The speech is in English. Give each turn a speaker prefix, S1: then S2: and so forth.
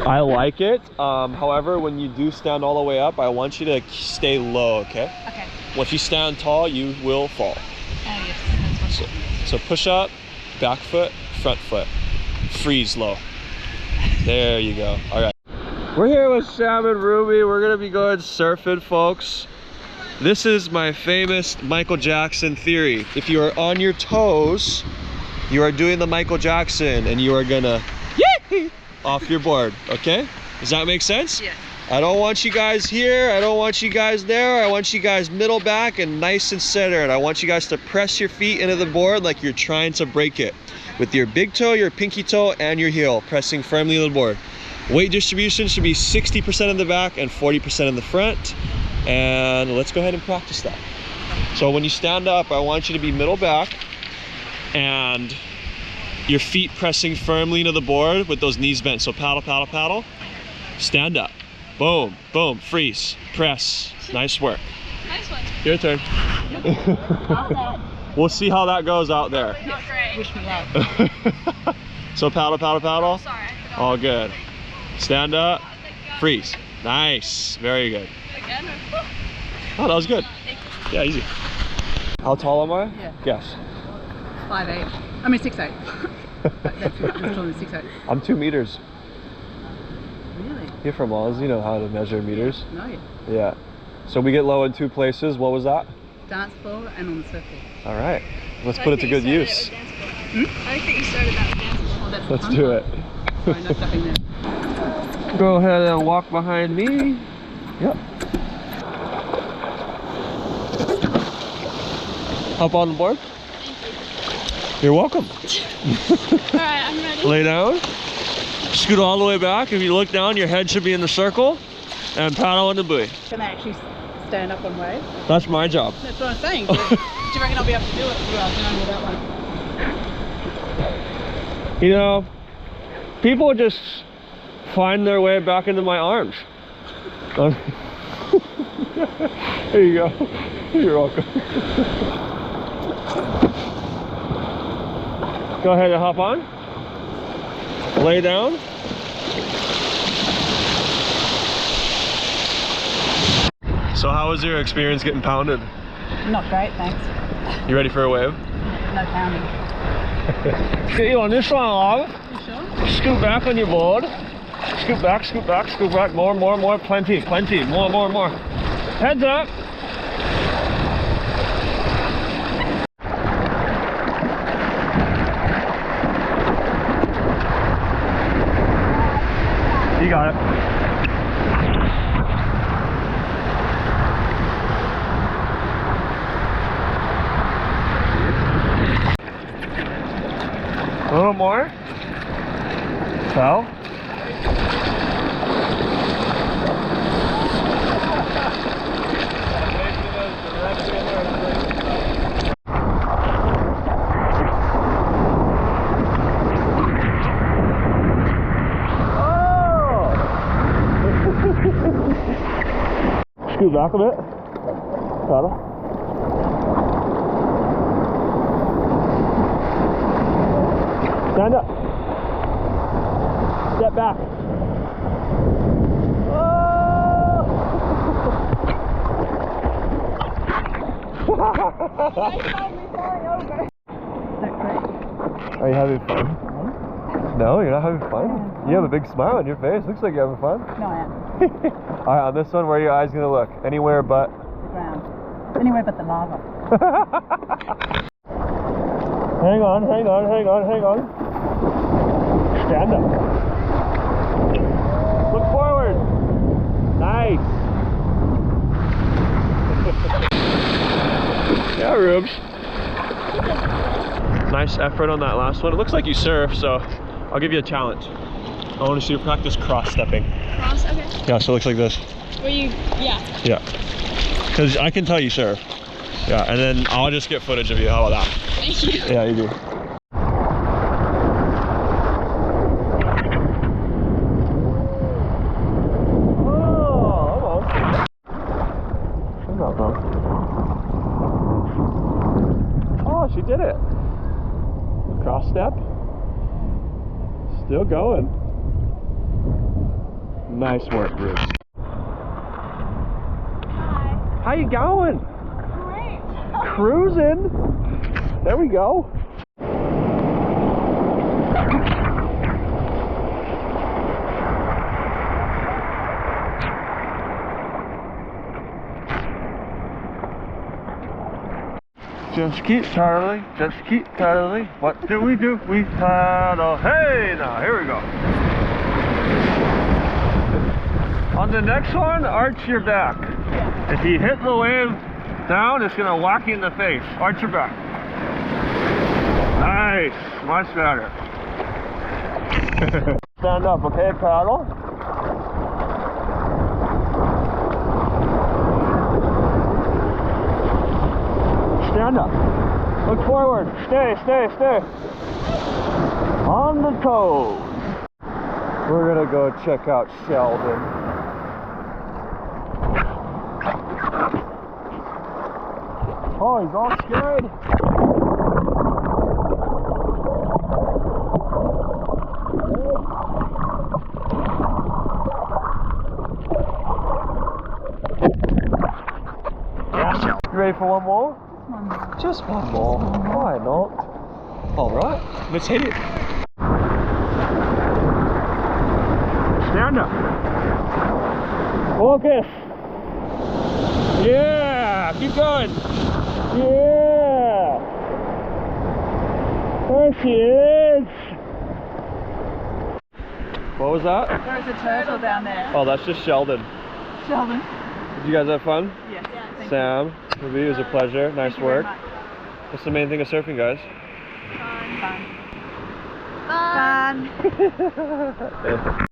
S1: I like it. However, when you do stand all the way up, I want you to stay low, okay?
S2: Okay.
S1: Once you stand tall, you will fall.
S2: Oh yes, that's what
S1: So push up, back foot, front foot. Freeze low. There you go. All right. We're here with Sam and Ruby. We're gonna be going surfing, folks. This is my famous Michael Jackson theory. If you are on your toes, you are doing the Michael Jackson and you are gonna yee off your board, okay? Does that make sense?
S2: Yeah.
S1: I don't want you guys here, I don't want you guys there, I want you guys middle back and nice and centered. I want you guys to press your feet into the board like you're trying to break it. With your big toe, your pinky toe, and your heel, pressing firmly into the board. Weight distribution should be 60% in the back and 40% in the front. And let's go ahead and practice that. So when you stand up, I want you to be middle back and your feet pressing firmly into the board with those knees bent. So paddle, paddle, paddle. Stand up. Boom, boom, freeze, press. Nice work.
S2: Nice one.
S1: Your turn. We'll see how that goes out there.
S2: Not great. Wish me luck.
S1: So paddle, paddle, paddle.
S2: Sorry, I forgot.
S1: All good. Stand up, freeze. Nice, very good.
S2: Again?
S1: Oh, that was good. Yeah, easy. How tall am I?
S2: Yeah.
S1: Guess.
S2: 5'8". I mean 6'8". That's taller than 6'8".
S1: I'm 2 meters.
S2: Really?
S1: You're from Oz, you know how to measure meters.
S2: No.
S1: Yeah. So we get low in 2 places. What was that?
S2: Dance floor and on the surfboard.
S1: All right. Let's put it to good use.
S2: I think you started that with dance floor. That's
S1: Let's do it.
S2: Sorry, no stepping there.
S1: Go ahead and walk behind me. Yep. Hop on the board. Thank you. You're welcome.
S2: Alright, I'm ready.
S1: Lay down. Scoot all the way back. If you look down, your head should be in the circle. And paddle in the buoy.
S2: Can I actually stand up on waves?
S1: That's my job.
S2: That's what I'm saying. Do you reckon I'll be able to do it without doing with that one?
S1: You know, people just find their way back into my arms. There you go. You're welcome. Go ahead and hop on. Lay down. So how was your experience getting pounded?
S2: Not great, thanks.
S1: You ready for a wave?
S2: No pounding.
S1: Get you on this one, love.
S2: You sure?
S1: Scoot back on your board. Scoot back, scoot back, scoot back. More, more, more. Plenty, plenty. More, more, more. Heads up. You got it. A little more. So. Scoot back a bit. Paddle. Stand up. Step back. Oh! Are you having fun? No, you're not having fun? You have a big smile on your face. Looks like you're having fun.
S2: No, I am.
S1: Alright, on this one, where are your eyes going to look? Anywhere but...
S2: The ground. Anywhere but the lava.
S1: Hang on, hang on, hang on, hang on. Stand up. Look forward. Nice. Yeah, Rubes. Nice effort on that last one. It looks like you surf, so I'll give you a challenge. I want to see you practice cross-stepping.
S2: Cross, okay.
S1: Yeah, so it looks like this.
S2: Were you, yeah.
S1: Yeah. Because I can tell you surf. Yeah, and then I'll just get footage of you. How about that?
S2: Thank you.
S1: Yeah, you do. Oh, come on. Oh, she did it. Cross step. Still going. Nice work, Bruce.
S3: Hi.
S1: How you going?
S3: Great.
S1: Cruising. There we go. Just keep paddling, just keep paddling. What do? We paddle. Hey, now, here we go. On the next one, arch your back. If you hit the wave down, it's gonna whack you in the face. Arch your back. Nice, much better. Stand up, okay, paddle. Stand up. Look forward. Stay. On the toes. We're gonna go check out Sheldon. Oh, he's all scared. You ready for one more? Just one more. Why not? Alright, let's hit it. Stand up. Focus. Yeah, keep going. Yeah. There she is. What was that?
S2: There's a turtle down there.
S1: Oh, that's just Sheldon.
S2: Sheldon.
S1: Did you guys have fun?
S2: Yes.
S1: Sam, it was a pleasure. Nice work. What's the main thing of surfing, guys?
S2: Fun.